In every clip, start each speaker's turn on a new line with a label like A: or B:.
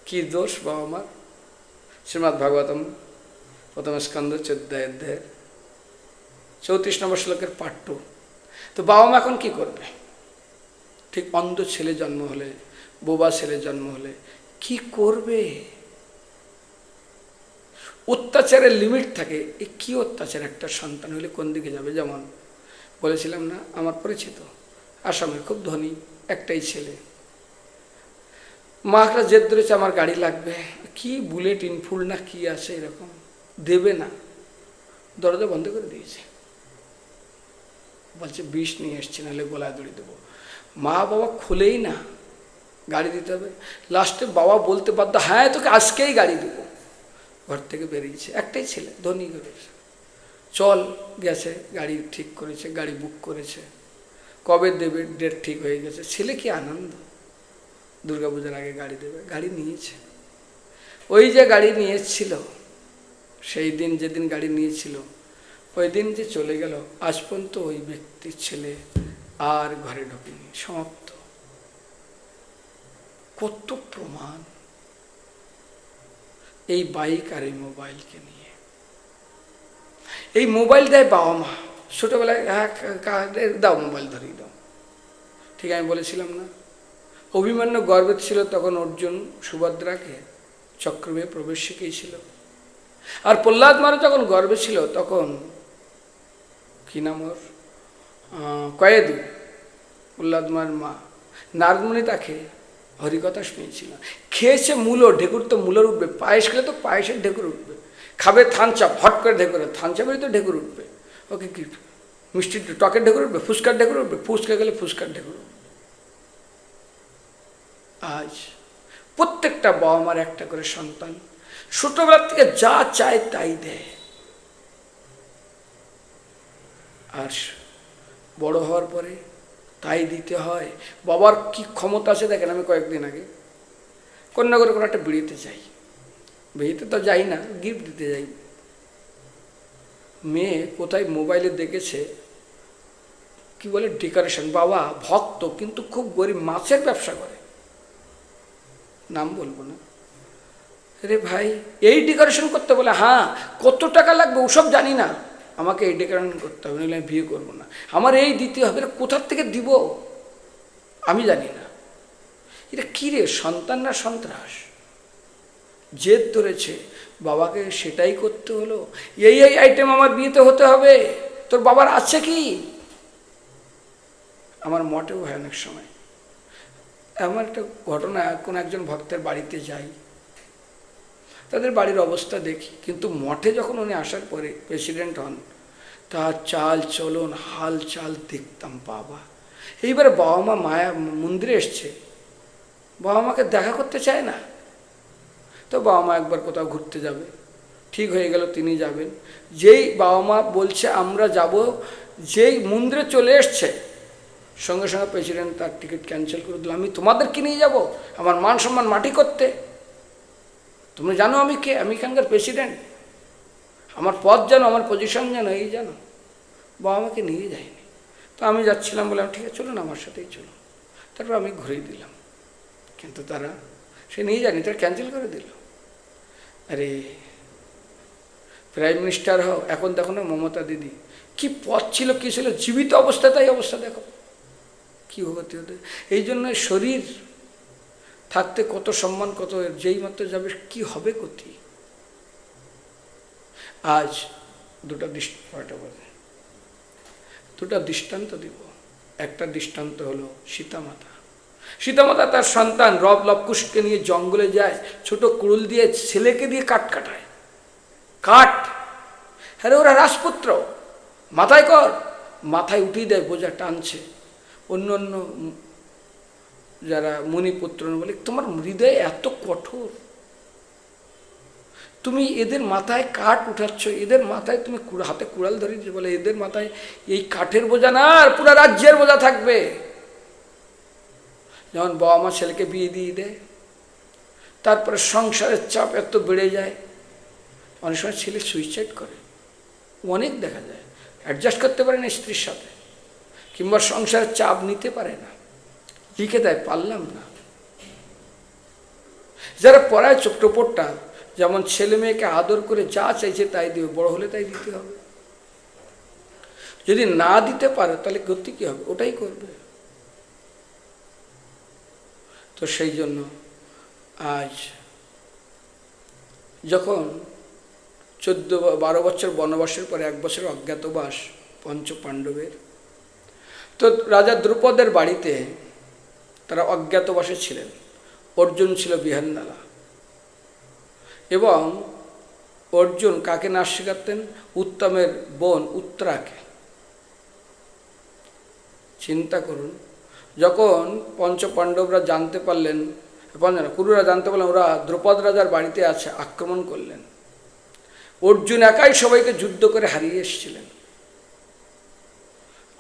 A: কি দোষ বাবা মার? শ্রীমদ্ ভাগবতম প্রথম স্কন্ধ 14 অধ্যায়ের 34 নম্বর শ্লোকের পার্ট 2। তো বাবা মা এখন কি করবে? ঠিক অন্ধ ছেলে জন্ম হলে, বোবা ছেলে জন্ম হলে কি করবে? অত্যাচারের লিমিট থাকে। এ কি অত্যাচার? একটা সন্তান হলে কোন দিকে যাবে? যেমন বলেছিলাম না, আমার পরিচিত আসামের খুব ধনী একটাই ছেলে, মাকে জেদ ধরেছে আমার গাড়ি লাগবে, কি বুলেট ইনফুল না কি আছে এরকম, দেবে না, দরজা বন্ধ করে দিয়েছে, বলছে বিষ নিয়ে এসছি নাহলে গলায় দড়ি দেবো। মা বাবা খোলেই না, গাড়ি দিতে হবে। লাস্টে বাবা বলতে বাধ্য, হ্যাঁ তোকে আজকেই গাড়ি দেবো। ঘর থেকে বেরিয়েছে, একটাই ছেলে, ধনী করেছে, চল গেছে, গাড়ি ঠিক করেছে, গাড়ি বুক করেছে, কবে দেবে ডেট ঠিক হয়ে গেছে। ছেলে কি আনন্দ, দুর্গাপূজার আগে গাড়ি দেবে, গাড়ি নিয়েছে। ওই যে গাড়ি নিয়েছিল, সেই দিন যেদিন গাড়ি নিয়েছিল ওই দিন যে চলে গেল, আজ পর্যন্ত ওই ব্যক্তির ছেলে আর ঘরে ঢোকেনি, সমাপ্ত। কত প্রমাণ এই বাইক আর এই মোবাইলকে নিয়ে। এই মোবাইল দেয় বাবা মা ছোটবেলায়, হ্যাঁ দাও মোবাইল ধরিয়ে দাও। ঠিক আমি বলেছিলাম না, অভিমন্যু গর্বে ছিল তখন অর্জুন সুভদ্রাকে চক্রবে প্রবেশ শিখিয়েছিল। আর প্রহ্লাদ মারা যখন গর্বে ছিল তখন কি নাম ওর, কয়েদু, প্রহ্লাদ মার মা নারদমণি তাকে হরিকথা শুনিয়েছিল। খেয়েছে মূলো, ঢেকুর তো মূলোর উঠবে, পায়েস খেলে তো পায়েসের ঢেকুর উঠবে, খাবে থানচাপ, হট করে ঢেকুর, থানচাপেরই তো ঢেকুর উঠবে। ওকে কি মিষ্টি টকের ঢেকুর উঠবে, ফুচকার ঢেকুর উঠবে, ফুচকা গেলে ফুচকার ঢেকুর উঠবে। আজ প্রত্যেকটা বাবা মার একটা করে সন্তান ছোটবেলার থেকে যা চায় তাই দেয়, আর বড় হওয়ার পরে তাই দিতে হয়। বাবার কি ক্ষমতা আছে দেখেন। আমি কয়েকদিন আগে কন্যাগরে কোনো একটা বিড়িতে যাই, বিড়িতে তো যাই না, গিফট দিতে যাই। মেয়ে কোথায় মোবাইলে দেখেছে কি বলে ডেকোরেশন, বাবা ভক্ত কিন্তু খুব গরিব, মাছের ব্যবসা করে, নাম বলবো না। রে ভাই এই ডেকোরেশন করতে বলে, হ্যাঁ কত টাকা লাগবে ওসব জানি না, আমাকে এই ডেকোরেশন করতে হবে, নাহলে আমি বিয়ে করবো না, আমার এই দিতে হবে। কোথার থেকে দিব আমি জানি না। এটা কী রে, সন্তান না সন্ত্রাস? জেদ ধরেছে বাবাকে, সেটাই করতে হলো। এই এই আইটেম আমার বিয়েতে হতে হবে, তোর বাবার আছে কি? আমার মঠেও হয় অনেক সময় এমন একটা ঘটনা, কোনো একজন ভক্তের বাড়িতে যাই, তাদের বাড়ির অবস্থা দেখি, কিন্তু মঠে যখন উনি আসার পরে প্রেসিডেন্ট হন, তার চাল চলন হাল চাল দেখতাম, বাবা। এইবারে বাবা মা মায়া মন্দিরে এসছে, বাবা মাকে দেখা করতে চায় না, তো বাবা মা একবার কোথাও ঘুরতে যাবে, ঠিক হয়ে গেল তিনি যাবেন। যেই বাবা মা বলছে আমরা যাব, যেই মন্দিরে চলে এসছে, সঙ্গে সঙ্গে প্রেসিডেন্ট তার টিকিট ক্যান্সেল করে দিল। আমি তোমাদেরকে নিয়ে যাব আমার মান সম্মান মাটি করতে? তুমি জানো আমি কে? আমি এখানকার প্রেসিডেন্ট, আমার পদ জানো, আমার পজিশন জানো, এই জানো। বাবা আমাকে নিয়ে যায়নি। তো আমি যাচ্ছিলাম, বললাম ঠিক আছে চলুন আমার সাথেই চলুন। তারপর আমি ঘুরিয়ে দিলাম, কিন্তু তারা সে নিয়ে যায়নি, তারা ক্যান্সেল করে দিল। আরে প্রাইম মিনিস্টার হও, এখন দেখো না মমতা দিদি, কি পদ ছিল, কী ছিল, জীবিত অবস্থা তাই অবস্থা দেখো কী হতে হতে। এই জন্য শরীর থাকতে কত সম্মান, কত যেই মাত্র যাবে কি হবে গতি। আজ দুটা দৃষ্টান্ত দিব। একটা দৃষ্টান্ত হলো সীতামাতা। সীতামাতা তার সন্তান রব লবকুশকে নিয়ে জঙ্গলে যায়, ছোট কুড়ুল দিয়ে ছেলেকে দিয়ে কাঠ কাটায়, কাঠ। হ্যাঁ ওরা রাজপুত্র, মাথায় কর, মাথায় উঠিয়ে দেয়, বোঝা টানছে। অন্য অন্য যারা মুনিপুত্র বলে, তোমার হৃদয় এত কঠোর, তুমি এদের মাথায় কাঠ উঠাচ্ছ, এদের মাথায় তুমি হাতে কুড়াল ধরিয়েছ, বলে এদের মাথায় এই কাঠের বোঝা না, আর পুরো রাজ্যের বোঝা থাকবে। যেমন বাবা মা ছেলেকে বিয়ে দিয়ে দেয়, তারপরে সংসারের চাপ এত বেড়ে যায়, অনেক সময় ছেলে সুইসাইড করে, অনেক দেখা যায়, অ্যাডজাস্ট করতে পারে না স্ত্রীর সাথে, কিংবা সংসারের চাপ নিতে পারে না, লিখে দেয় পারলাম না। যারা পড়ায় টোপরটা, যেমন ছেলে মেয়েকে আদর করে যা চাইছে তাই দিবে, বড় হলে তাই দিতে হবে। যদি না দিতে পারে তাহলে গতি কী হবে? ওটাই করবে। তো সেই জন্য আজ যখন 12 বছর বনবাসের পরে 1 বছর অজ্ঞাতবাস পঞ্চ পাণ্ডবের, তো রাজা দ্রুপদের বাড়িতে তারা অজ্ঞাতবাসে ছিলেন। অর্জুন ছিল বিহারনালা, এবং অর্জুন কাকে নাচ শেখাতেন? উত্তমের বোন উত্তরাকে। চিন্তা করুন, যখন পঞ্চপাণ্ডবরা জানতে পারলেন, কুরুরা জানতে পারলেন ওরা দ্রৌপদ রাজার বাড়িতে আছে, আক্রমণ করলেন। অর্জুন একাই সবাইকে যুদ্ধ করে হারিয়ে এসেছিলেন।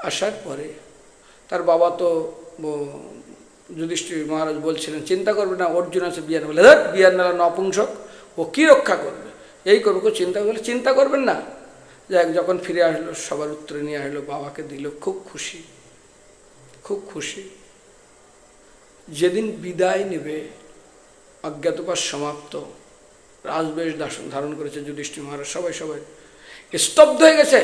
A: আসার পরে তার বাবা তো যুধিষ্ঠির মহারাজ বলছিলেন, চিন্তা করবে না, অর্জুন আছে বিয়ার, বলে বিহারনালা নপুংসক, ও কী রক্ষা করবে, এই করবে, কেউ চিন্তা করলে চিন্তা করবেন না। যাক, যখন ফিরে আসলো সবার উত্তরে নিয়ে আসলো, বাবাকে দিল, খুব খুশি, খুব খুশি। যেদিন বিদায় নেবে, অজ্ঞাতবাস সমাপ্ত, রাজবেশ ধারণ করেছে যুধিষ্ঠির মহারাজ, সবাই স্তব্ধ হয়ে গেছে।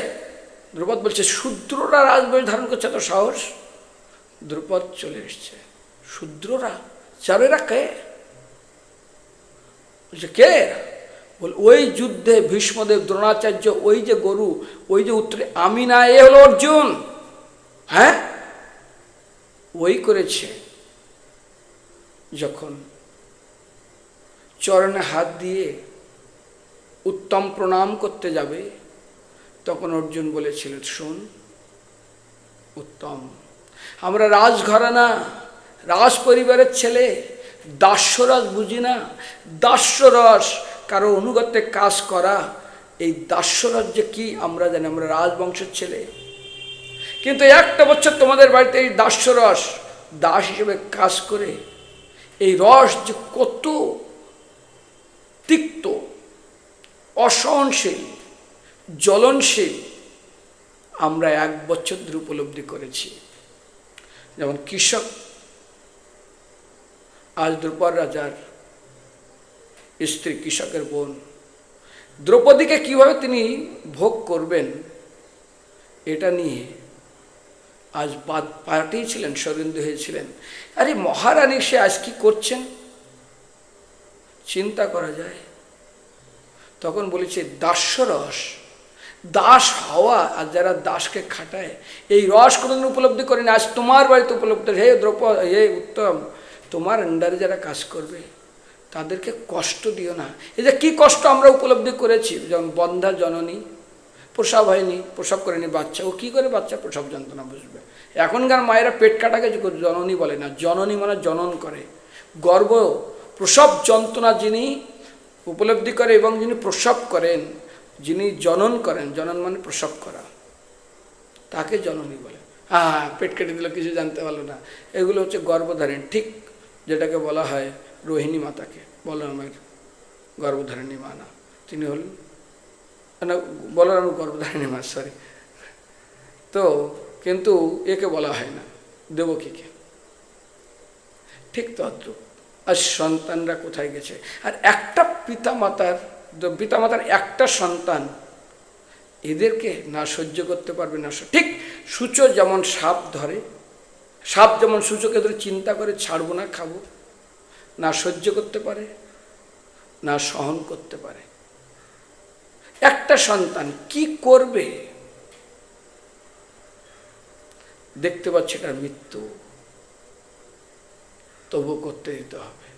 A: দ্রৌপদ বলছে, শূদ্ররা রাজবেশ ধারণ করছে, এত সাহস? দ্রৌপদ চলে এসছে, শূদ্ররা? চারেরা কে? বলছে কে? বল ওই যুদ্ধে ভীষ্মদেব, দ্রোণাচার্য, ওই যে গরু, ওই যে উত্তরে, আমি না, এ হলো অর্জুন। হ্যাঁ, ওই করেছে। যখন চরণে হাত দিয়ে উত্তম প্রণাম করতে যাবে, তখন অর্জুন বলেছিল, শোন উত্তম, আমরা রাজঘরানা, রাজ পরিবারের ছেলে, দাস্যরস বুঝি না। দাস্যরস, কারো অনুগত্যে কাজ করা, এই দাস্যরস যে কি আমরা জানি, আমরা রাজবংশের ছেলে। কিন্তু 1 বছর তোমাদের বাড়িতে এই দাস্যরস দাস হিসেবে কাজ করে, এই রস যে কত তিক্ত, অসহনশীল, জ্বলনশীল, আমরা 1 বছর ধরে উপলব্ধি করেছি। যেমন কৃষক আজ দ্রৌপদ রাজার স্ত্রী, কৃষকের বোন, দ্রৌপদীকে কিভাবে তিনি ভোগ করবেন, এটা নিয়ে আজ পাঠিয়েছিলেন, সরিন্দু হয়েছিলেন। আরে মহারানী, সে আজ কি করছেন চিন্তা করা যায়। তখন বলেছে দাস্যরস, দাস হওয়া, আর যারা দাসকে খাটায়, এই রস কোনোদিন উপলব্ধি করেনি, আজ তোমার বাড়িতে উপলব্ধি। হে দ্রৌপদ, হে উত্তম, তোমার আন্ডারে যারা কাজ করবে তাদেরকে কষ্ট দিও না। এই যে কী কষ্ট আমরা উপলব্ধি করেছি, যেমন বন্ধা জননী, প্রসব হয়নি, প্রসব করেনি বাচ্চা, ও কী করে বাচ্চা প্রসব যন্ত্রণা বুঝবে? এখনকার মায়েরা পেট কাটাকে জননী বলে না, জননী মানে জনন করে। গর্ভ প্রসব যন্ত্রণা যিনি উপলব্ধি করে এবং যিনি প্রসব করেন, যিনি জনন করেন, জনন মানে প্রসব করা, তাকে জননী বলে। হ্যাঁ, পেট কেটে দিল, কিছু জানতে পারলো না, এগুলো হচ্ছে গর্ভধারণ। ঠিক যেটাকে বলা হয় রোহিণী মাতাকে, বলরামের গর্ভধারিণী মা না, তিনি হলেন না, বলরামের গর্ভধারিণী মা, সরি। তো কিন্তু একে বলা হয় না, দেবকীকে। ঠিক তদ্রূপ আর সন্তানরা কোথায় গেছে? আর একটা পিতামাতার একটা সন্তান, এদেরকে না সহ্য করতে পারবে না। ঠিক সূচ যেমন সাপ ধরে, সাপ যেমন সূচকে ধরে চিন্তা করে ছাড়বো না, খাবো, না সহ্য করতে পারে, না সহন করতে পারে। একটা সন্তান কি করবে? দেখতে পাচ্ছি এটার মৃত্যু, তবু করতে দিতে হবে।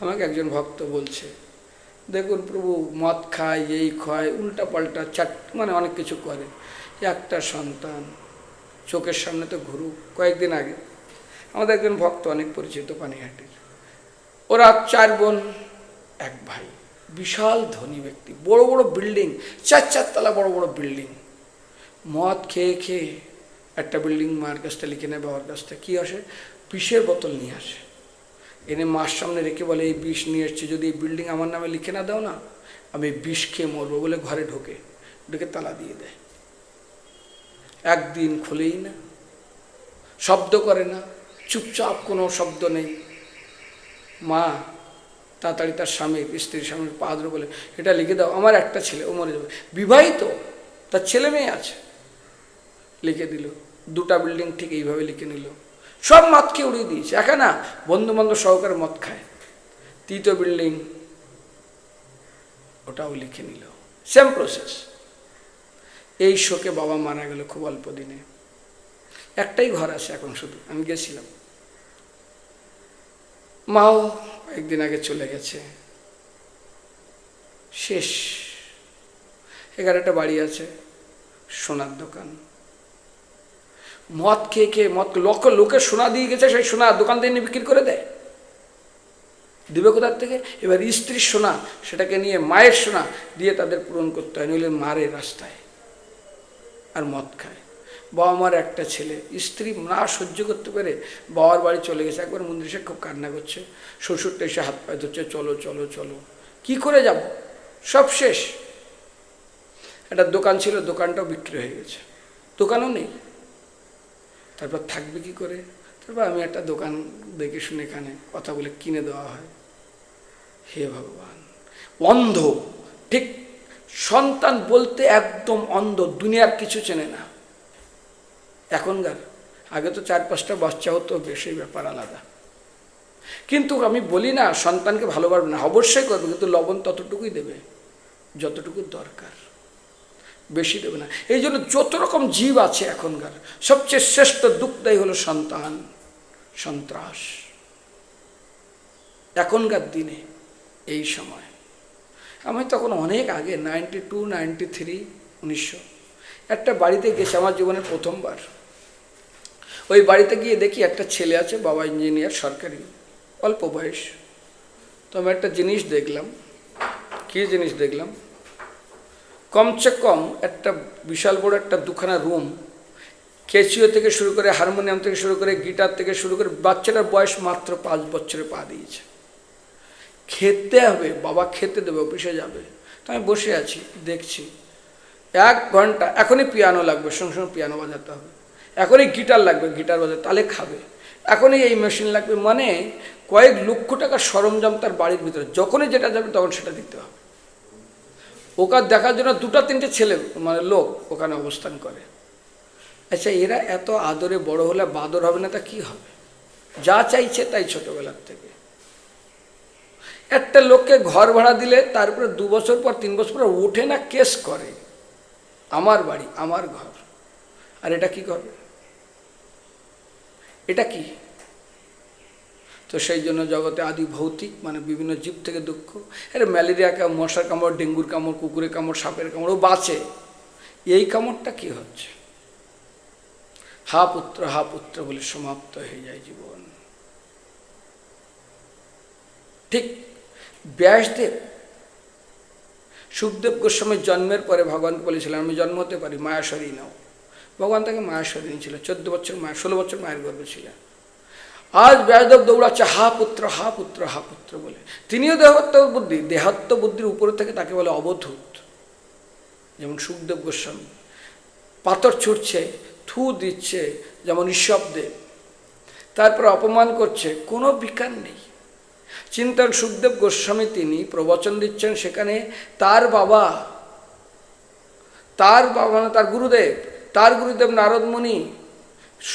A: আমাকে একজন ভক্ত বলছে, দেখুন প্রভু মদ খায়, এই খায়, উল্টা পাল্টা মানে অনেক কিছু করে, একটা সন্তান চোখের সামনে তো ঘুরুক। কয়েকদিন আগে আমাদের একজন ভক্ত, অনেক পরিচিত, পানিহাটির, ওরা 4 বোন 1 ভাই, বিশাল ধনী ব্যক্তি, বড় বড় বিল্ডিং, 4 তলা বড় বড় বিল্ডিং। মদ খেয়ে খেয়ে একটা বিল্ডিং মার কাছ থেকে লিখে নেয়, বাবার কাছ থেকে, কী আসে, বিষের বোতল নিয়ে আসে, এনে মার সামনে রেখে বলে, এই বিষ নিয়ে এসছে, যদি এই বিল্ডিং আমার নামে লিখে না দাও না, আমি বিষ খেয়ে মরবো বলে ঘরে ঢুকে তালা দিয়ে দেয়। একদিন খুলেই না, শব্দ করে না, চুপচাপ, কোনো শব্দ নেই। মা তাড়াতাড়ি তার স্ত্রীর স্বামীর পা ধরে বলে, এটা লিখে দাও, আমার একটা ছেলে, ও মরে যাবে, বিবাহিত, তার ছেলে মেয়ে আছে। লিখে দিল, 2টা বিল্ডিং ঠিক এইভাবে লিখে নিল। সব মদ খেয়ে উড়িয়ে দিয়েছে, একা না, বন্ধু বান্ধব সহকারে মদ খায়। 3য় বিল্ডিং ওটাও লিখে নিল, সেম প্রসেস। এই শোকে বাবা মারা গেল খুব অল্প দিনে। একটাই ঘর আছে এখন শুধু, আমি গেছিলাম। মাও একদিন আগে চলে গেছে, শেষ। 11টা বাড়ি আছে, সোনার দোকান। মদ খেয়ে খেয়ে লক্ষ লোকের সোনা দিয়ে গেছে, সেই সোনা দোকান থেকে নিয়ে বিক্রি করে দেয়। দিবে কোথার থেকে? এবার স্ত্রীর সোনা, সেটাকে নিয়ে মায়ের সোনা দিয়ে তাদের পূরণ করতে হয়, নইলে মারে রাস্তায়, আর মদ খায়। বাবা মার একটা ছেলে, স্ত্রী না সহ্য করতে পেরে বাবার বাড়ি চলে গেছে। একবার মন্দিরে এসে খুব কান্না করছে, শ্বশুরটা এসে হাত পায়ে ধরছে, চলো চলো চলো। কি করে যাব, সব শেষ। একটা দোকান ছিল, দোকানটাও বিক্রি হয়ে গেছে, দোকানও নেই। তারপর থাকবে কি করে? তারপর আমি একটা দোকান দেখে শুনে এখানে কথা বলে কিনে দেওয়া হয়। হে ভগবান, অন্ধ, ঠিক সন্তান বলতে একদম অন্ধ, দুনিয়ার কিছু চেনে না এখনকার। আগে তো 4-5টা বাচ্চা হতো, বেশি ব্যাপার আলাদা। কিন্তু আমি বলি না সন্তানকে ভালোবাসবে না, অবশ্যই করবে, কিন্তু লবণ ততটুকুই দেবে যতটুকু দরকার, বেশি দেবে না। এই জন্য যত রকম জীব আছে এখনকার, সবচেয়ে শ্রেষ্ঠ দুঃখদায়ী হলো সন্তান, সন্ত্রাস। এখনকার দিনে এই সময়, আমি তখন অনেক আগে 92, 93, 1900 একটা বাড়িতে গেছি, আমার জীবনের প্রথমবার। ওই বাড়িতে গিয়ে দেখি একটা ছেলে আছে, বাবা ইঞ্জিনিয়ার, সরকারি, অল্প বয়স। তো আমি একটা জিনিস দেখলাম। কী জিনিস দেখলাম? কমসে কম একটা বিশাল বড় একটা 2খানা রুম, ক্যাসিও থেকে শুরু করে, হারমোনিয়াম থেকে শুরু করে, গিটার থেকে শুরু করে, বাচ্চাটার বয়স মাত্র 5 বছরে পা দিয়েছে। খেতে হবে, বাবা খেতে দেবে, অফিসে যাবে। তো আমি বসে আছি, দেখছি 1 ঘন্টা, এখনই পিয়ানো লাগবে, সঙ্গে সঙ্গে পিয়ানো বাজাতে হবে, এখনই গিটার লাগবে, গিটার বাজাতে, তাহলে খাবে, এখনই এই মেশিন লাগবে। মানে কয়েক লক্ষ টাকার সরঞ্জাম তার বাড়ির ভিতরে, যখনই যেটা যাবে তখন সেটা দিতে হবে। ওকে দেখার জন্য 2-3টে ছেলে, মানে লোক ওখানে অবস্থান করে। আচ্ছা, এরা এত আদরে বড় হলে বাদর হবে না? তা কি হবে? যা চাইছে তাই ছোটবেলার থেকে। একটা লোককে ঘর ভাড়া দিলে তারপরে 2 বছর পর 3 বছর পর ওঠে না, কেস করে, আমার বাড়ি, আমার ঘর। আর এটা কি করবে? এটা কি? তো সেই জন্য জগতে আদি ভৌতিক, মানে বিভিন্ন জীব থেকে দুঃখ। এটা ম্যালেরিয়া কামড়, মশার কামড়, ডেঙ্গুর কামড়, কুকুরের কামড়, সাপের কামড়, ও বাঁচে। এই কামড়টা কি হচ্ছে? হা পুত্র, হা পুত্র বলে সমাপ্ত হয়ে যায় জীবন। ঠিক ব্যাসদেব, সুখদেব গোস্বামীর জন্মের পরে ভগবানকে বলেছিলেন, আমি জন্ম হতে পারি, মায়াশরী নাও। ভগবান তাকে মায়াশরী ছিল, 14 বছর মায়া, 16 বছর মায়ের গর্ভে ছিলেন। আজ ব্যাসদেব দৌড়াচ্ছে হা পুত্র, হা পুত্র, হা পুত্র বলে। তিনিও দেহাত্ম বুদ্ধি, দেহাত্ম বুদ্ধির উপরে থেকে তাকে বলে অবধূত। যেমন সুখদেব গোস্বামী পাথর ছুটছে, থু দিচ্ছে, যেমন ঋষভদেব, তারপর অপমান করছে, কোনো বিকার নেই। চিন্তন সুখদেব গোস্বামী তিনি প্রবচন দিচ্ছেন, সেখানে তার বাবা মানে তার গুরুদেব নারদ মুনি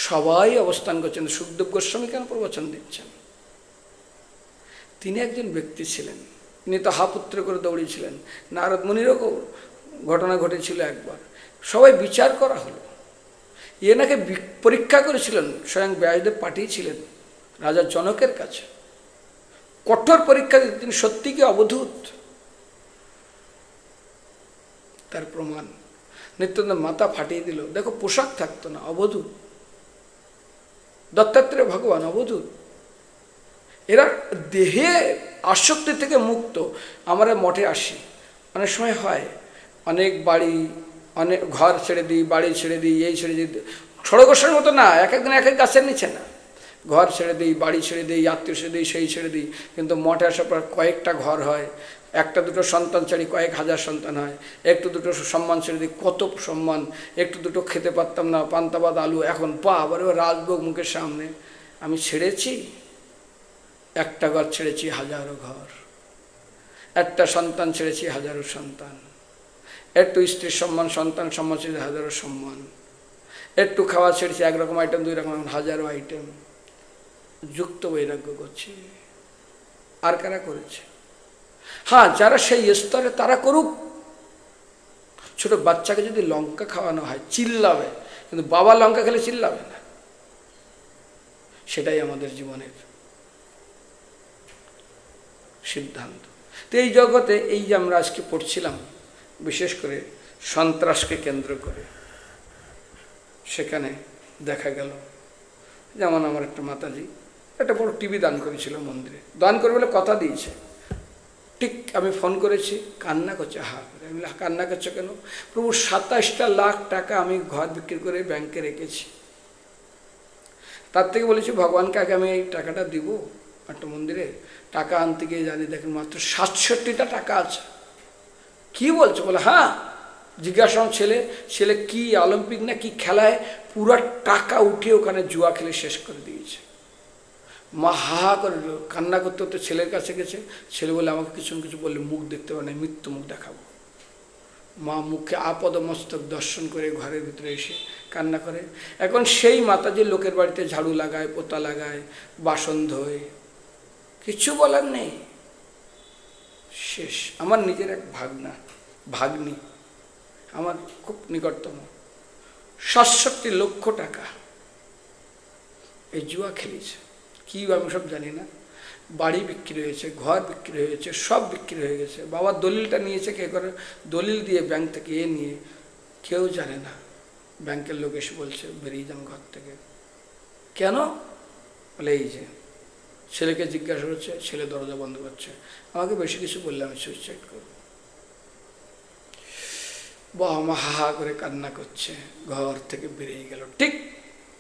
A: সবাই অবস্থান করছেন। সুখদেব গোস্বামী কেন প্রবচন দিচ্ছেন? তিনি একজন ব্যক্তি ছিলেন, তিনি তো হাপুত্র করে দৌড়িয়েছিলেন। নারদ মুনিরও ঘটনা ঘটেছিল একবার, সবাই বিচার করা হলো। এনাকে পরীক্ষা করেছিলেন, স্বয়ং ব্যাসদেব পাঠিয়েছিলেন রাজা জনকের কাছে। কঠোর পরীক্ষা দিতে, তিনি সত্যি কি অবধূত? তার প্রমাণ নিত্যানন্দ মাথা ফাটিয়ে দিল, দেখো পোশাক থাকতো না, অবধূত। দত্তাত্রেয় ভগবান অবধূত। এরা দেহে আসক্তি থেকে মুক্ত। আমরা মঠে আসি, অনেক সময় হয়, অনেক বাড়ি, অনেক ঘর ছেড়ে দিই, বাড়ি ছেড়ে দিই, এই ছেড়ে দিই। খড়গোস্বামীর মতো না, এক একদিন এক এক গাছের নিচে না, ঘর ছেড়ে দিই, বাড়ি ছেড়ে দিই, আত্মীয় ছেড়ে দিই, সেই ছেড়ে দিই। কিন্তু মঠে আসার পর কয়েকটা ঘর হয়, 1-2 সন্তান ছাড়ি কয়েক হাজার সন্তান হয়, 1-2 সম্মান ছেড়ে দিই, কত সম্মান। 1-2 খেতে পারতাম না, পান্তা ভাত আলু, এখন আবার রাজভোগ মুখের সামনে। আমি ছেড়েছি, একটা ঘর ছেড়েছি, হাজারো ঘর। একটা সন্তান ছেড়েছি হাজারো সন্তান, একটু স্ত্রীর সম্মান, সন্তান সম্মান ছেড়েছি হাজারো সম্মান, একটু খাওয়া ছেড়েছি একরকম আইটেম, দুই রকম হাজারো আইটেম, যুক্ত বৈরাগ্য করছি। আর কারা করেছে? হ্যাঁ, যারা সেই স্তরে তারা করুক। ছোট বাচ্চাকে যদি লঙ্কা খাওয়ানো হয় চিল্লাবে, কিন্তু বাবা লঙ্কা খেলে চিল্লাবে না। সেটাই আমাদের জীবনের সিদ্ধান্ত। তো এই জগতে এই যে আমরা আজকে পড়ছিলাম, বিশেষ করে সন্ত্রাসকে কেন্দ্র করে, সেখানে দেখা গেল যেমন আমার একটা মাতাজি একটা বড় টিভি দান করেছিল মন্দিরে, দান করে বলে কথা দিয়েছে। ঠিক আমি ফোন করেছি, কান্না করছে, হা করে। আমি কান্না করছো কেন? প্রভু 27টা লাখ টাকা আমি ঘর বিক্রি করে ব্যাংকে রেখেছি, তার থেকে বলেছি ভগবানকে আগে আমি এই টাকাটা দিব একটা মন্দিরে। টাকা আনতে গিয়ে জানি দেখেন মাত্র 67টা টাকা আছে। কি বলছো? বলে হ্যাঁ। জিজ্ঞাসা ছেলে কি অলিম্পিক না কি খেলায় পুরো টাকা উঠিয়ে ওখানে জুয়া খেলে শেষ করে দিয়েছে। মা হা করে কান্না করতে করতে ছেলের কাছে গেছে। ছেলে বলে আমাকে কিছু কিছু বললে মুখ দেখতে পারে না, মৃত্যু মুখ দেখাবো। মা মুখে আপদমস্তক দর্শন করে ঘরের ভিতরে এসে কান্না করে। এখন সেই মাতাজি লোকের বাড়িতে ঝাড়ু লাগায়, পোতা লাগায়, বাসন ধোয়, কিছু বলার নেই। শেষ। আমার নিজের এক ভাগ্নি আমার খুব নিকটতম, 67 লক্ষ টাকা এই জুয়া খেলেছে। কি আমি সব জানি না। বাড়ি বিক্রি হয়েছে, ঘর বিক্রি হয়েছে, সব বিক্রি হয়ে গেছে। বাবার দলিলটা নিয়েছে কে করে? দলিল দিয়ে ব্যাংক থেকে নিয়ে কেউ জানে না। ব্যাংকের লোক এসে বলছে বেরিয়ে যান ঘর থেকে। কেন? বলে এই যে ছেলেকে জিজ্ঞাসা করছে, ছেলে দরজা বন্ধ করছে। আমাকে বেশি কিছু বললে আমি সুইসাইড করব। বাবা মা হা করে কান্না করছে, ঘর থেকে বেরিয়ে গেল। ঠিক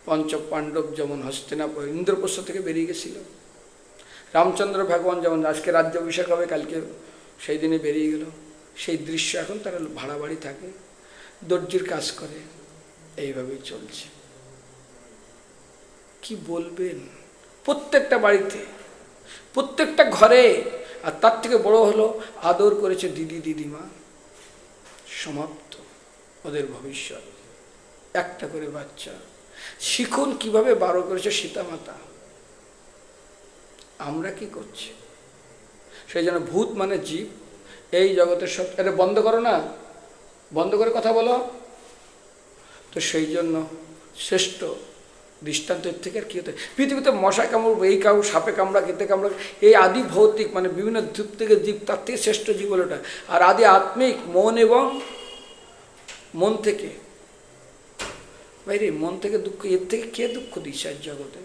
A: পঞ্চপাণ্ডব যেমন হস্তিনাপুর ইন্দ্রপ্রস্থ থেকে বেরিয়ে গেছিল, রামচন্দ্র ভগবান যেমন আজকে রাজ্যাভিষেক হবে, কালকে সেই দিনে বেরিয়ে গেল। সেই দৃশ্য এখন তারা ভাড়া বাড়ি থাকে, দর্জির কাজ করে, এইভাবেই চলছে। কি বলবেন? প্রত্যেকটা বাড়িতে, প্রত্যেকটা ঘরে। আর তার থেকে বড় হলো আদর করেছে দিদি দিদিমা, সমাপ্ত ওদের ভবিষ্যৎ। একটা করে বাচ্চা। শিখুন কিভাবে বারো করেছে সীতামাতা। আমরা কি করছি? সেই জন্য ভূত মানে জীব, এই জগতের সব। এটা বন্ধ করো না, বন্ধ করে কথা বলো। তো সেই জন্য শ্রেষ্ঠ দৃষ্টান্তের থেকে আর কি হতে, পৃথিবীতে মশা কামড়, এই কামড়, সাপে কামড়া, কেতে কামড়া, এই আদি ভৌতিক মানে বিভিন্ন জীব থেকে জীব, তার থেকে শ্রেষ্ঠ জীব হলো ওটা। আর আদি আত্মিক মন, এবং মন থেকে বাইরে, মন থেকে দুঃখ, এর থেকে কে দুঃখ দিচ্ছে আজ জগতে?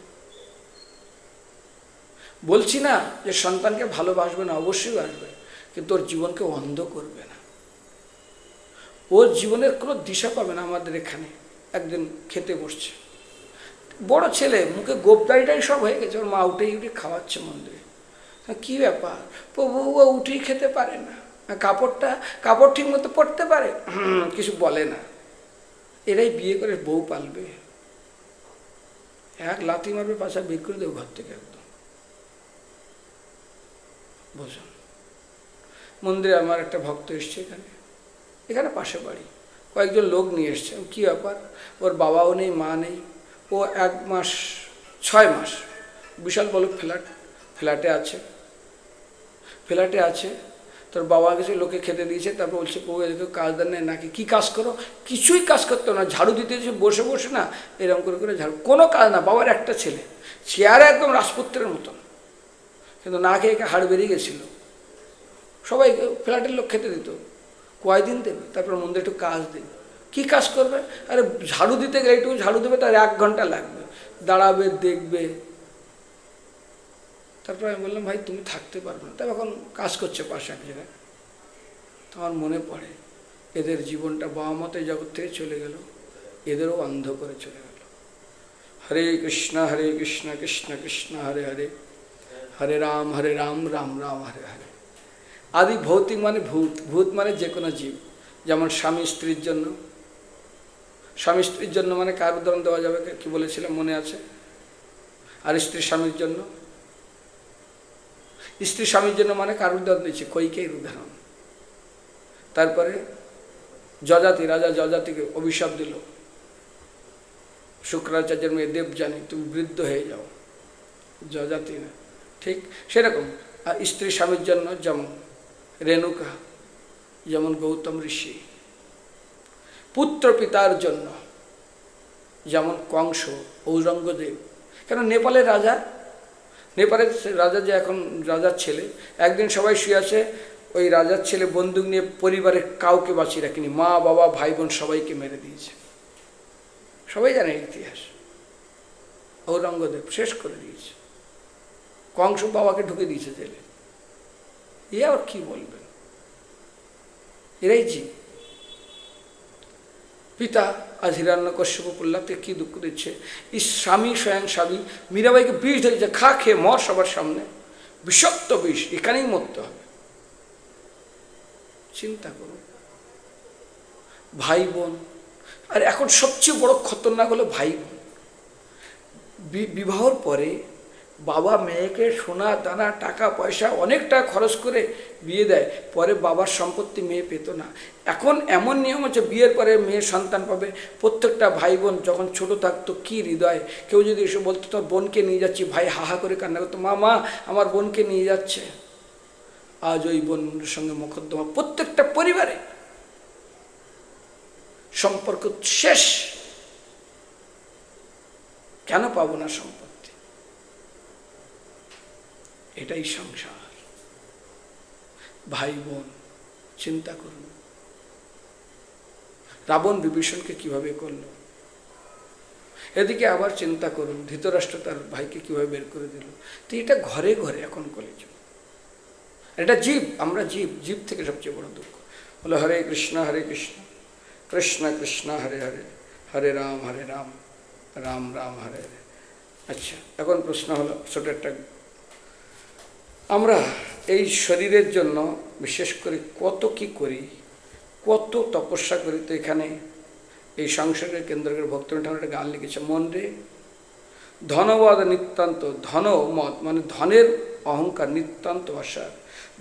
A: বলছি না যে সন্তানকে ভালোবাসবে না, অবশ্যই আসবে, কিন্তু ওর জীবনকে অন্ধ করবে না। ওর জীবনের কোনো দিশা পাবে না। আমাদের এখানে একদিন খেতে বসছে, বড় ছেলে, মুখে গোপদারিটাই সব হয়ে গেছে, ওর মা উঠেই খাওয়াচ্ছে মন্দিরে। কি ব্যাপার? প্রভু ও উঠেই খেতে পারে না, কাপড় ঠিক মতো পরতে পারে, কিছু বলে না। এরাই বিয়ে করে বউ পালবে, এক লাথি মারবে, পাশা বের করে দেবো ঘর থেকে একদম। বুঝুন, মন্দিরে আমার একটা ভক্ত এসছে এখানে পাশে বাড়ি, কয়েকজন লোক নিয়ে এসছে। কী ব্যাপার? ওর বাবাও নেই, মা নেই, ও 1 মাস 6 মাস বিশাল বড় ফ্ল্যাটে আছে। তোর বাবা গেছে, লোকে খেতে দিয়েছে, তারপর বলছে ও এদিকে কাজ দেন নেই নাকি, কী কাজ করো? কিছুই কাজ করতো না, ঝাড়ু দিতে বসে বসে না এরকম করে ঝাড়ু, কোনো কাজ না। বাবার একটা ছেলে, চেয়ারে একদম রাজপুত্রের মতন, কিন্তু না খেয়ে হাড় বেরিয়ে গেছিল। সবাই ফ্ল্যাটের লোক খেতে দিত, কয়দিন দেবে, তারপর মন্দিরে একটু কাজ দেবে। কী কাজ করবে? আরে ঝাড়ু দিতে গেলে একটু ঝাড়ু দেবে, তার 1 ঘন্টা লাগবে, দাঁড়াবে, দেখবে। তারপর আমি বললাম ভাই তুমি থাকতে পারবে না। তাই এখন কাজ করছে পাশে এক জায়গায়। আমার মনে পড়ে এদের জীবনটা বাবা মতে জগৎ থেকে চলে গেল, এদেরও অন্ধ করে চলে গেল। হরে কৃষ্ণ কৃষ্ণ কৃষ্ণ হরে হরে, হরে রাম রাম রাম হরে হরে। আদি ভৌতিক মানে ভূত মানে যে কোনো জীব। যেমন স্বামী স্ত্রীর জন্য মানে কার উদাহরণ দেওয়া যাবে, কি বলেছিলাম মনে আছে? আর স্ত্রী স্বামীর জন্য, স্ত্রী স্বামীর জন্য মানে কার উদাহরণ দিচ্ছে? কৈকেয়ীর উদাহরণ। তারপরে যজাতি, রাজা যজাতিকে অভিশাপ দিল, শুক্রাচার্যের মেয়ে দেবযানী তুমি বৃদ্ধ হয়ে যাও, যজাতি না। ঠিক সেরকম আর স্ত্রী স্বামীর জন্য যেমন রেণুকা, যেমন গৌতম ঋষি, পুত্র পিতার জন্য যেমন কংস, ঔরঙ্গজেব। কেন নেপালের রাজা, নেপালের রাজা যে এখন রাজার ছেলে, একদিন সবাই শুয়ে আছে, ওই রাজার ছেলে বন্দুক নিয়ে পরিবারের কাউকে বাঁচিয়ে রাখেনি, মা বাবা ভাই বোন সবাইকে মেরে দিয়েছে। সবাই জানে ইতিহাস। ঔরঙ্গজেব শেষ করে দিয়েছে, কংস বাবাকে ঢুকে দিয়েছে জেলে। এ আর কি বলবেন, এরাই জীব। পিতা আজ হিরণ্যকশ্যপ প্রহ্লাদকে কি দুঃখ দিচ্ছে, স্বামী স্বয়ং স্বামী মীরাবাইকে বিষ ধরেছে, খা খেয়ে মর সবার সামনে, বিষাক্ত বিষ, এখানেই মরতে হবে। চিন্তা করুন, ভাই বোন। আর এখন সবচেয়ে বড় খতরনাক হলো ভাই বোন। বিবাহর পরে বাবা মেয়েকে সোনা দানা টাকা পয়সা অনেক টাকা খরচ করে বিয়ে দেয়, পরে বাবার সম্পত্তি মেয়ে পেত না। এখন এমন নিয়ম হচ্ছে বিয়ের পরে মেয়ে সন্তান পাবে। প্রত্যেকটা ভাই বোন যখন ছোট থাকতো কি হৃদয়, কেউ যদি এসে বলতো তোর বোনকে নিয়ে যাচ্ছি, ভাই হাহা করে কান্না করতো, মা মা আমার বোনকে নিয়ে যাচ্ছে। আজ ওই বোনের সঙ্গে মোকদ্দমা প্রত্যেকটা পরিবারে, সম্পর্ক শেষ। কেন পাবো না সম্পত্তি? এটাই সংসার। ভাই বোন চিন্তা করুন, রাবণ বিভীষণকে কিভাবে করলো, এদিকে আবার চিন্তা করুন ধৃতরাষ্ট্র তার ভাইকে কিভাবে বের করে দিল। তো এটা ঘরে ঘরে এখন কলিযুগ। এটা জীব, আমরা জীব, জীব থেকে সবচেয়ে বড় দুঃখ হলো হরে কৃষ্ণ কৃষ্ণ কৃষ্ণ হরে হরে, হরে রাম রাম রাম হরে হরে। আচ্ছা, এখন প্রশ্ন হলো ছোট একটা, আমরা এই শরীরের জন্য বিশেষ করে কত কি করি, কত তপস্যা করি। তো এখানে এই সংসারের কেন্দ্র করে ভক্তরা ঠাকুর একটা গান লিখেছে, মন রে ধনবাদ নিত্যান্ত, ধন মত মানে ধনের অহংকার, নিত্যান্ত আসার,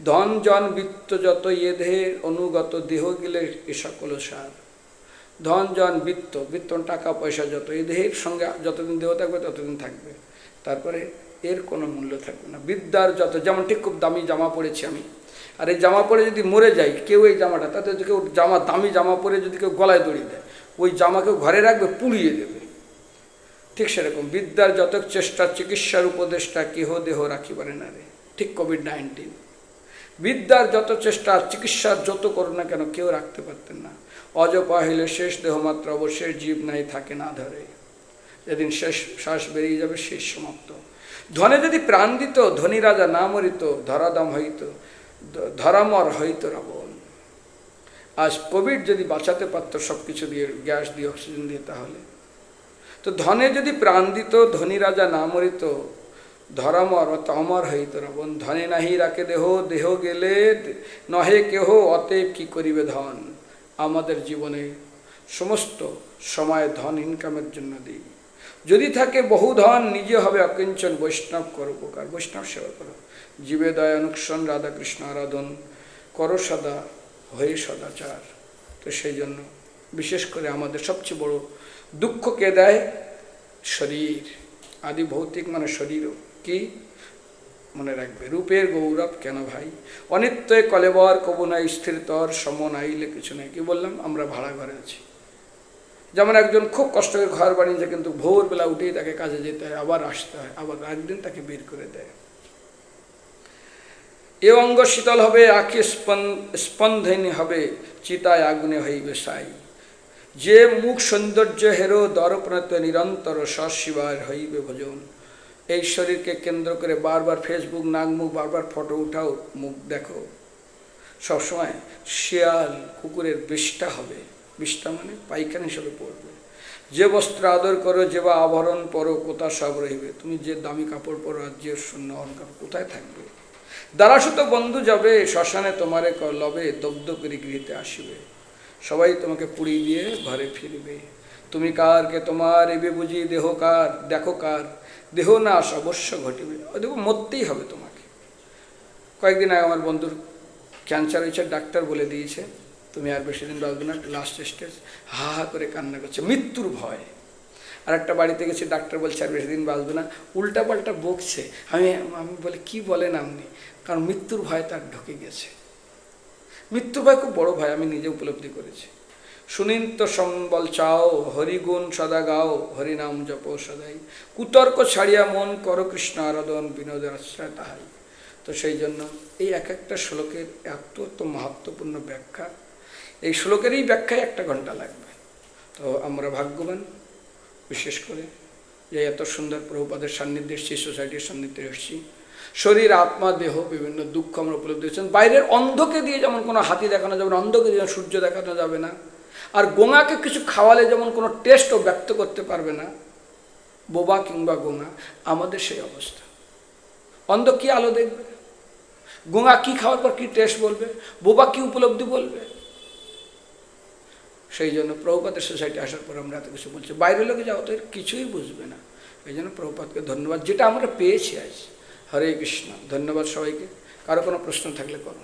A: ধন জন বৃত্ত যত এ দেহের অনুগত, দেহ গেলে এ সকল সার। ধন জন বৃত্ত, বৃত্ত টাকা পয়সা যত, এই দেহের সঙ্গে যতদিন দেহ থাকবে ততদিন থাকবে, তারপরে এর কোনো মূল্য থাকবে না। বিদ্যার যত, যেমন ঠিক খুব দামি জামা পরেছি আমি, আর এই জামা পরে যদি মরে যাই, কেউ এই জামাটা, তাতে যদি কেউ দামি জামা পরে যদি কেউ গলায় দড়িয়ে দেয়, ওই জামাকে ঘরে রাখবে, পুড়িয়ে দেবে। ঠিক সেরকম বিদ্যার যত চেষ্টা, চিকিৎসার উপদেষ্টা কেহ দেহ রাখিবারে না রে। ঠিক কোভিড-19, বিদ্যার যত চেষ্টা, চিকিৎসার যত করো না কেন, কেউ রাখতে পারতেন না। অজপা হইলে শেষ দেহ মাত্র, অবশেষ জীব নাই থাকে না ধরে। যেদিন শেষ শ্বাস বেরিয়ে যাবে, শেষ সমাপ্ত। ধনে যদি প্রাণ দিত, ধনী রাজা না মরিত, ধরাধাম হইত, ধরামর হইত রাবণ। আজ কোভিড যদি বাঁচাতে পারতো সব কিছু দিয়ে, গ্যাস দিয়ে, অক্সিজেন দিয়ে, তাহলে তো ধনে যদি প্রাণ দিত, ধনী রাজা না মরিত, ধরামর অত অমর হইত রাবণ। ধনে নাহি রাখে দেহ, দেহ গেলে নহে কেহ, অতএব কি করিবে ধন। আমাদের জীবনে সমস্ত সময় ধন ইনকামের জন্য দিই। যদি থাকে বহু ধন, নিজে হবে অকিঞ্চন, বৈষ্ণব করো উপকার, বৈষ্ণব সেবা করো, জীবে দয়া অনুক্ষণ, রাধাকৃষ্ণ আরাধন করো সদা, হয়ে সদাচার। তো সেই জন্য বিশেষ করে আমাদের সবচেয়ে বড় দুঃখ কে দেয়? শরীর। আদি ভৌতিক মানে শরীরও কি মনে রাখবে, রূপের গৌরব কেন ভাই, অনিত্যয় কলেবর কবু নাই, স্থিরতর সম নাইলে কিছু নেই। কি বললাম, আমরা ভাড়া ঘরে আছি। যেমন একজন খুব কষ্ট করে ঘর বানিয়েছে, কিন্তু ভোরবেলা উঠেই তাকে কাজে যেতে হয়, আবার আসতে হয়, আবার একদিন তাকে বের করে দেয়। এ অঙ্গ শীতল হবে, আঁখি স্পন্দনী হবে, চিতায় আগুনে হইবে সাই। যে মুখ সৌন্দর্য হেরো, দর্পণতে নিরন্তর সশিবার হইবে ভোজন। এই শরীরকে কেন্দ্র করে বারবার ফেসবুক, নাক মুখ বারবার ফটো উঠাও, মুখ দেখো, সবসময় শিয়াল কুকুরের বিষ্ঠা হবে। বিষ্ঠা মানে পায়খানা হিসেবে পড়বে। যে বস্ত্র আদর করো, যে বা আভরণ পরো, কোথা সব রহিবে। তুমি যে দামি কাপড় পরো আর যে শূন্য অলঙ্কার, কোথায় থাকবে? দারাসুত বন্ধু যাবে, শ্মশানে তোমারে লবে, দগ্ধ করে গৃহীতে আসিবে। সবাই তোমাকে পুড়িয়ে দিয়ে ঘরে ফিরবে। তুমি কার কে তোমার, এবে বুঝি দেহ কার, দেখো কার, দেহ নাশ অবশ্য ঘটিবে। দেখো মরতেই হবে তোমাকে। কয়েকদিন আগে আমার বন্ধুর ক্যান্সার হয়েছে, ডাক্তার বলে দিয়েছে তুমি আর বেশি দিন বাঁচবে না, লাস্ট স্টেজ। হা হা করে কান্না করছে, মৃত্যুর ভয়। আর একটা বাড়িতে গেছি, ডাক্তার বলছে আর বেশি দিন বাঁচবে না, উল্টাপাল্টা বকছে। আমি আমি বলে কি বলেন আপনি? কারণ মৃত্যুর ভয় তার ঢুকে গেছে। মৃত্যুর ভয় খুব বড় ভয়, আমি নিজে উপলব্ধি করেছি। সুনিন্ত সম্বল চাও, হরিগুণ সদা গাও, হরিনাম জপ সদাই, কুতর্ক ছাড়িয়া মন কর কৃষ্ণ আরাধন, বিনোদের আশ্রয় তাহাই। তো সেই জন্য এই এক একটা শ্লোকের এত মহত্বপূর্ণ ব্যাখ্যা, এই শ্লোকেরই ব্যাখ্যায় 1 ঘন্টা লাগবে। তো আমরা ভাগ্যবান বিশেষ করে যে এত সুন্দর প্রভুপাদের সান্নিধ্যে এসেছি, সোসাইটির সান্নিধ্যে এসেছি। শরীর আত্মা দেহ বিভিন্ন দুঃখ আমরা উপলব্ধি হচ্ছেন। বাইরের অন্ধকে দিয়ে যেমন কোনো হাতি দেখানো যাবে না, অন্ধকে দিয়ে সূর্য দেখানো যাবে না, আর গোঙাকে কিছু খাওয়ালে যেমন কোনো টেস্টও ব্যক্ত করতে পারবে না বোবা কিংবা গোঙা, আমাদের সেই অবস্থা। অন্ধ কি আলো দেখবে, গোঙা কি খাওয়ার পর কি টেস্ট বলবে, বোবা কি উপলব্ধি বলবে। সেই জন্য প্রভুপাদের সোসাইটি আসার পর আমরা এত কিছু বলছি, বাইরের লোকে যাওয়া তো কিছুই বুঝবে না। এই জন্য প্রভুপাদকে ধন্যবাদ, যেটা আমরা পেয়েছি আজ। হরে কৃষ্ণ, ধন্যবাদ সবাইকে। কারো কোনো প্রশ্ন থাকলে করো।